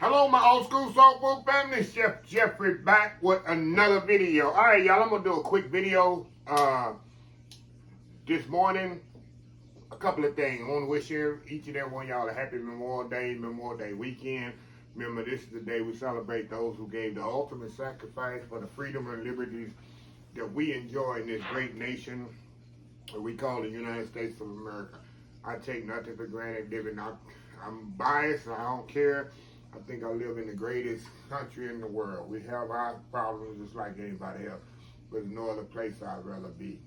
Hello, my old school soul food family. It's Chef Jeffrey back with another video. All right, y'all, I'm going to do a quick video this morning. A couple of things. I want to wish each and every one of y'all a happy Memorial Day weekend. Remember, this is the day we celebrate those who gave the ultimate sacrifice for the freedom and liberties that we enjoy in this great nation that we call the United States of America. I take nothing for granted. I'm biased. I don't care. I think I live in the greatest country in the world. We have our problems just like anybody else, but there's no other place I'd rather be.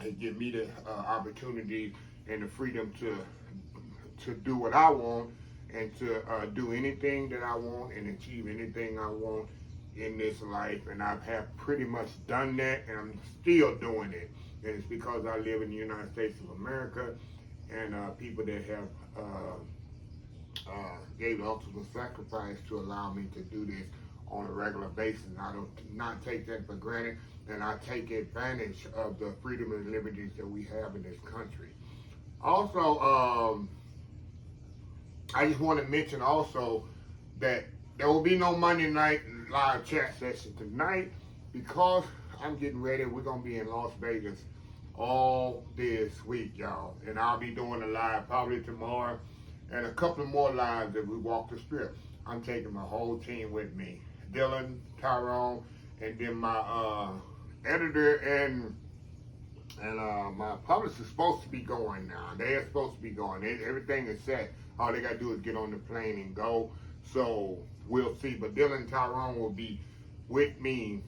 It gives me the opportunity and the freedom to do what I want and to do anything that I want and achieve anything I want in this life. And I have pretty much done that, and I'm still doing it. And it's because I live in the United States of America, and people that have gave the ultimate sacrifice to allow me to do this on a regular basis. I do not take that for granted, and I take advantage of the freedom and liberties that we have in this country. Also, I just want to mention also that there will be no Monday night live chat session tonight because I'm getting ready. We're going to be in Las Vegas all this week, y'all, and I'll be doing a live probably tomorrow and a couple of more lives as we walk the strip. I'm taking my whole team with me. Dylan, Tyrone, and then my editor and my publicist is supposed to be going now. They are supposed to be going. Everything is set. All they got to do is get on the plane and go. So we'll see. But Dylan and Tyrone will be with me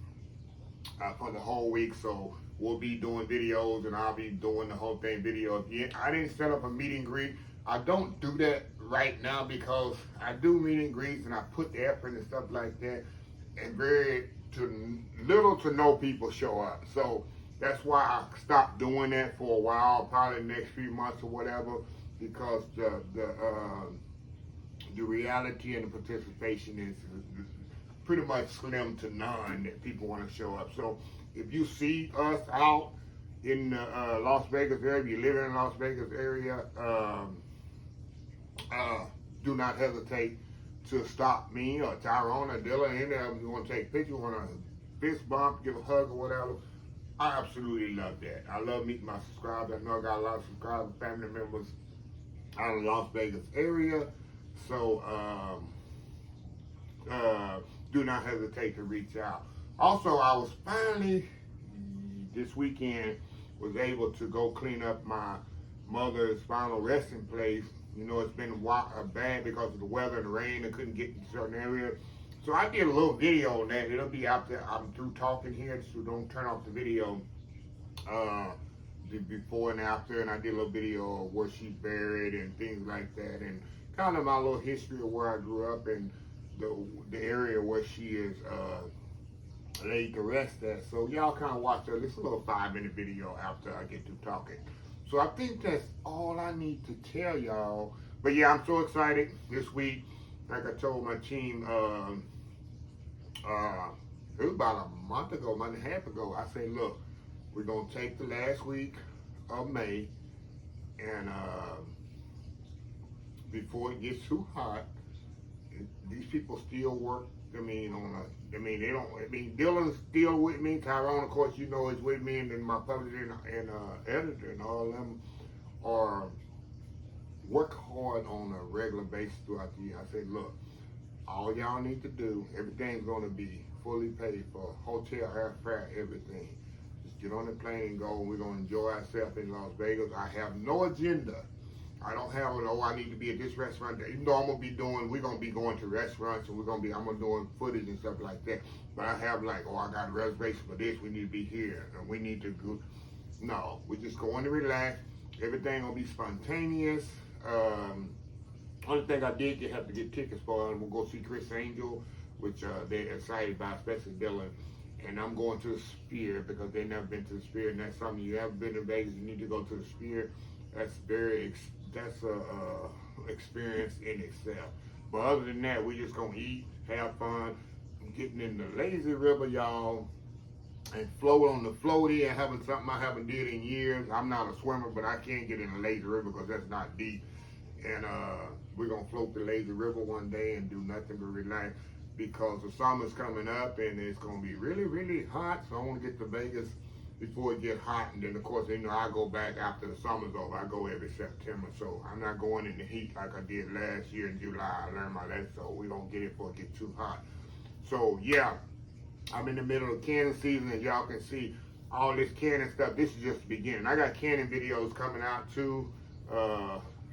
for the whole week. So we'll be doing videos, and I'll be doing the whole thing video again. I didn't set up a meet and greet. I don't do that right now because I do meet and greets and I put the effort and stuff like that, and little to no people show up. So that's why I stopped doing that for a while, probably the next few months or whatever, because the reality and the participation is pretty much slim to none that people want to show up. So if you see us out in the Las Vegas area, if you live in the Las Vegas area, do not hesitate to stop me or Tyrone or Dylan, any of them. You want to take a picture, want to fist bump, give a hug or whatever. I absolutely love that. I love meeting my subscribers. I know I got a lot of subscribers, family members out of the Las Vegas area. So do not hesitate to reach out. Also, I was finally this weekend was able to go clean up my mother's final resting place. You know, it's been bad because of the weather and the rain. I couldn't get in certain areas. So I did a little video on that. It'll be out there. I'm through talking here, so don't turn off the video the before and after. And I did a little video of where she's buried and things like that. And kind of my little history of where I grew up and the area where she is laid to rest at. So y'all kind of watch that. It's a little 5-minute video after I get through talking. So I think that's all I need to tell y'all. But yeah, I'm so excited this week. Like I told my team, it was about a month and a half ago, I said, look, we're going to take the last week of May, and before it gets too hot, these people still work. Dylan's still with me. Tyrone, of course, you know, is with me, and then my publisher and editor and all of them are work hard on a regular basis throughout the year. I say, look, all y'all need to do, everything's going to be fully paid for, hotel, airfare, everything. Just get on the plane and go. We're going to enjoy ourselves in Las Vegas. I have no agenda. I don't have I need to be at this restaurant. Even though we're gonna be going to restaurants, and I'm gonna be doing footage and stuff like that. But I have I got a reservation for this. We need to be here, and we need to go. No, we're just going to relax. Everything gonna be spontaneous. Only thing I did have to get tickets for, and we'll go see Chris Angel, which they're excited about, especially Dylan. And I'm going to the Sphere because they've never been to the Sphere, and that's something you haven't been to Vegas. You need to go to the Sphere. That's a experience in itself. But other than that, we're just gonna eat, have fun, getting in the lazy river, y'all, and float on the floaty and having something I haven't did in years. I'm not a swimmer, but I can't get in the lazy river because that's not deep. and we're gonna float the lazy river one day and do nothing but relax because the summer's coming up and it's gonna be really, really hot. So I want to get to Vegas before it gets hot, and then of course, you know, I go back after the summer's over. I go every September, so I'm not going in the heat like I did last year in July. I learned my lesson, so we don't get it before it gets too hot. So yeah, I'm in the middle of canning season, as y'all can see all this canning stuff. This is just the beginning. I got canning videos coming out too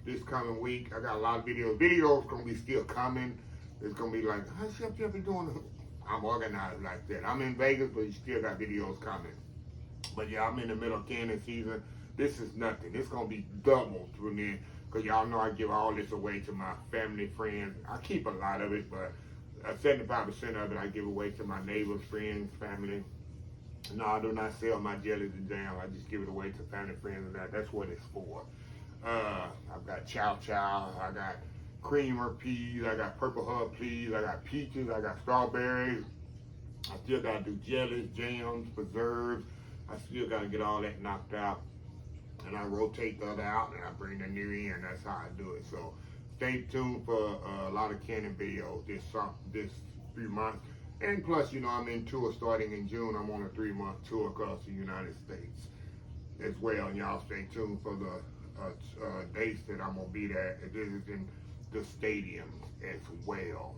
this coming week. I got a lot of videos. Videos gonna be still coming. It's gonna be like, how Chef Jeff be doing? I'm organized like that. I'm in Vegas, but you still got videos coming. But yeah, I'm in the middle of canning season. This is nothing. It's gonna be double through then, cause y'all know I give all this away to my family, friends. I keep a lot of it, but 75% of it I give away to my neighbors, friends, family. No, I do not sell my jellies and jam. I just give it away to family, friends, and that's what it's for. I've got chow chow. I got creamer peas. I got purple hub peas. I got peaches. I got strawberries. I still gotta do jellies, jams, preserves. I still gotta get all that knocked out, and I rotate the other out, and I bring the new in. That's how I do it. So stay tuned for a lot of canning videos this few months. And plus, you know, I'm in tour starting in June. I'm on a 3-month tour across the United States as well. And y'all stay tuned for the dates that I'm gonna be there. This is in the stadiums as well.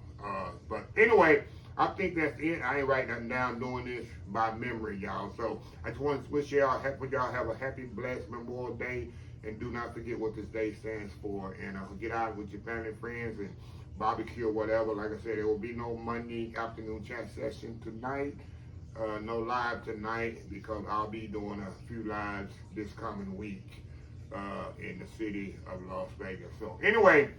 But anyway, I think that's it. I ain't writing nothing down, doing this by memory, y'all. So I just want to wish y'all have a happy, blessed Memorial Day, and do not forget what this day stands for. And get out with your family, friends, and barbecue or whatever. Like I said, there will be no Monday afternoon chat session tonight. No live tonight because I'll be doing a few lives this coming week in the city of Las Vegas. So anyway,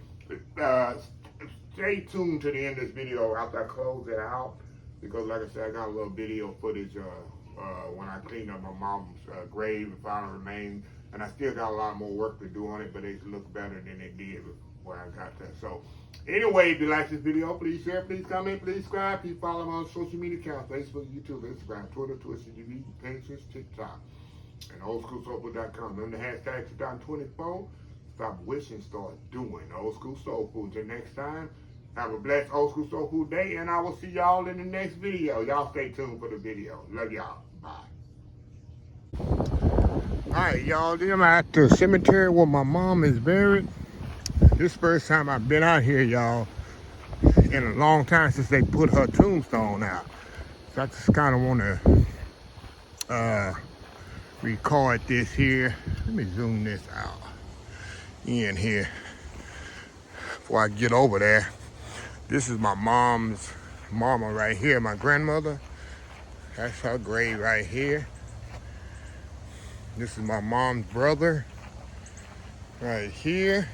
stay tuned to the end of this video after I close it out, because like I said, I got a little video footage when I cleaned up my mom's grave and final remains, and I still got a lot more work to do on it, but it look better than it did before I got that. So anyway, if you like this video, please share, please comment, please subscribe, please follow me on social media accounts: Facebook, YouTube, Instagram, Twitter, Twitch, TV, Pinterest, TikTok, and oldschoolsoulfood.com. Remember the hashtag 2024. Stop wishing, start doing. Old School Soul Food. Till next time, have a blessed Old School Soul Food day, and I will see y'all in the next video. Y'all stay tuned for the video. Love y'all. Bye. Alright, y'all, I'm at the cemetery where my mom is buried. This first time I've been out here, y'all, in a long time since they put her tombstone out. So I just kind of want to record this here. Let me zoom this out in here before I get over there. This is my mom's mama right here, my grandmother. That's her grave right here. This is my mom's brother right here.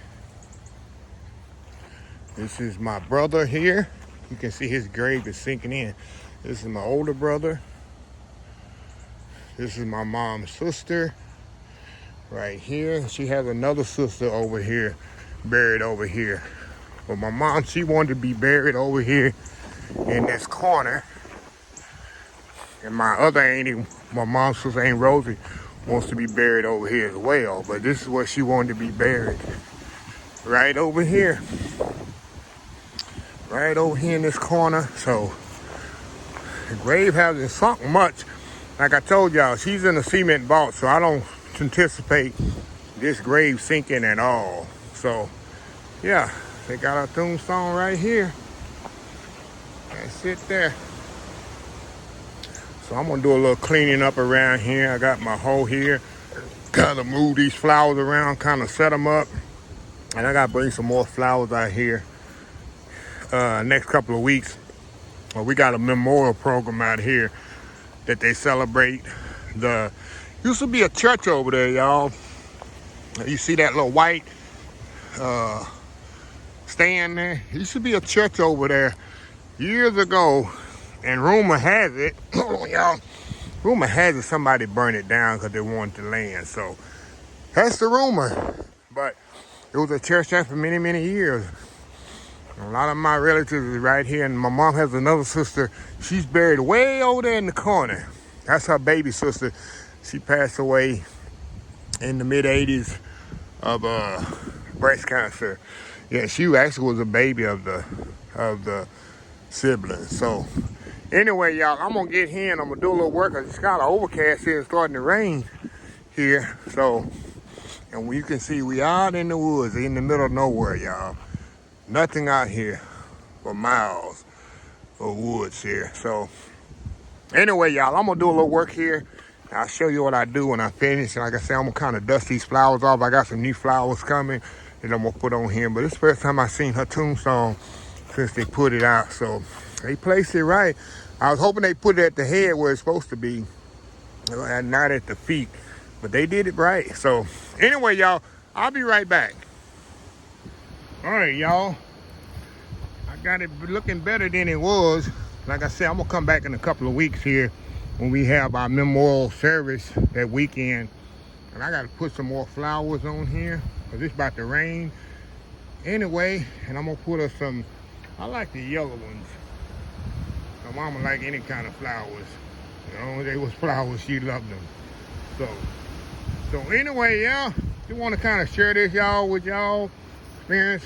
This is my brother here. You can see his grave is sinking in. This is my older brother. This is my mom's sister right here. She has another sister over here, buried over here. But my mom, she wanted to be buried over here in this corner. And my other auntie, my mom's sister, Aunt Rosie, wants to be buried over here as well. But this is where she wanted to be buried. Right over here. Right over here in this corner. So the grave hasn't sunk much. Like I told y'all, she's in a cement vault, so I don't anticipate this grave sinking at all. So yeah, they got our tombstone right here. That's it there. So I'm gonna do a little cleaning up around here. I got my hoe here, kind of move these flowers around, kind of set them up, and I gotta bring some more flowers out here next couple of weeks. We got a memorial program out here that they celebrate. The used to be a church over there, y'all. You see that little white stand there? Used to be a church over there years ago, and rumor has it, y'all, rumor has it somebody burned it down because they wanted the land. So that's the rumor. But it was a church there for many, many years. A lot of my relatives is right here, and my mom has another sister. She's buried way over there in the corner. That's her baby sister. She passed away in the mid-'80s of breast cancer. Yeah, she actually was a baby of the siblings. So anyway, y'all, I'm gonna get here and I'm gonna do a little work. It's kind of overcast here and starting to rain here. So, and you can see we out in the woods, in the middle of nowhere, y'all. Nothing out here for miles of woods here. So anyway, y'all, I'm gonna do a little work here. I'll show you what I do when I finish. And like I said, I'm gonna kind of dust these flowers off. I got some new flowers coming that I'm gonna put on here. But it's the first time I seen her tombstone since they put it out. So they placed it right. I was hoping they put it at the head where it's supposed to be, and not at the feet. But they did it right. So anyway, y'all, I'll be right back. All right, y'all. I got it looking better than it was. Like I said, I'm gonna come back in a couple of weeks here when we have our memorial service that weekend. And I gotta put some more flowers on here because it's about to rain anyway. And I'm gonna put us some, I like the yellow ones. My mama like any kind of flowers. You know, they was flowers, she loved them. So anyway, yeah, just want to kind of share this, y'all, with y'all experience.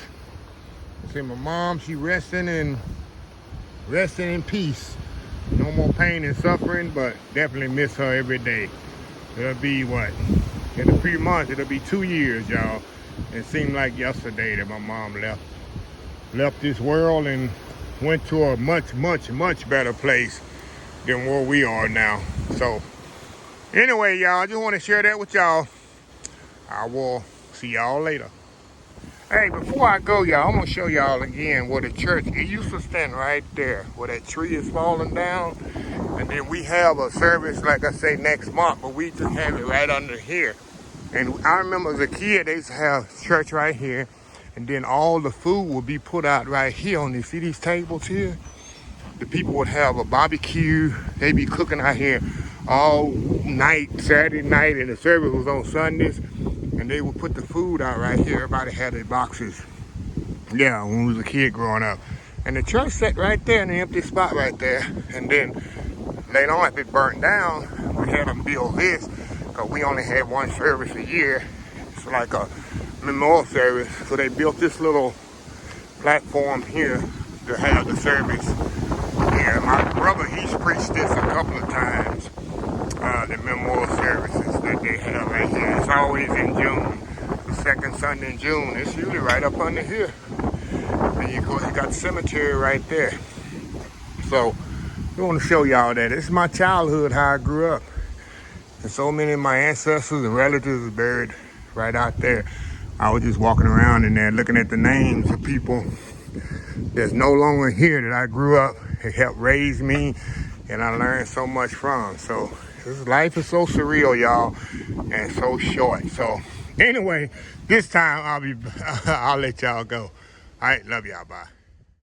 See, my mom, she resting in peace. No more pain and suffering, but definitely miss her every day. It'll be what? In a few months, it'll be 2 years, y'all. It seemed like yesterday that my mom left this world and went to a much, much, much better place than where we are now. So anyway, y'all, I just want to share that with y'all. I will see y'all later. Hey, before I go, y'all, I'm going to show y'all again where the church, it used to stand right there, where that tree is falling down. And then we have a service, like I say, next month, but we just have it right under here. And I remember as a kid, they used to have church right here. And then all the food would be put out right here on these, see these tables here? The people would have a barbecue. They'd be cooking out here all night, Saturday night, and the service was on Sundays. And they would put the food out right here. Everybody had their boxes. Yeah, when we was a kid growing up. And the church sat right there in the empty spot right there. And then later on, if it burnt down, we had them build this. Because we only had one service a year. It's like a memorial service. So they built this little platform here to have the service. Yeah, my brother, he's preached this a couple of times. The memorial services that they have right here. It's always in June. The second Sunday in June. It's usually right up under here. And you got the cemetery right there. So I want to show y'all that. This is my childhood, how I grew up. And so many of my ancestors and relatives are buried right out there. I was just walking around in there looking at the names of people that's no longer here that I grew up. It helped raise me and I learned so much from. So this life is so surreal, y'all, and so short. So anyway, this time I'll let y'all go. All right, love y'all, bye.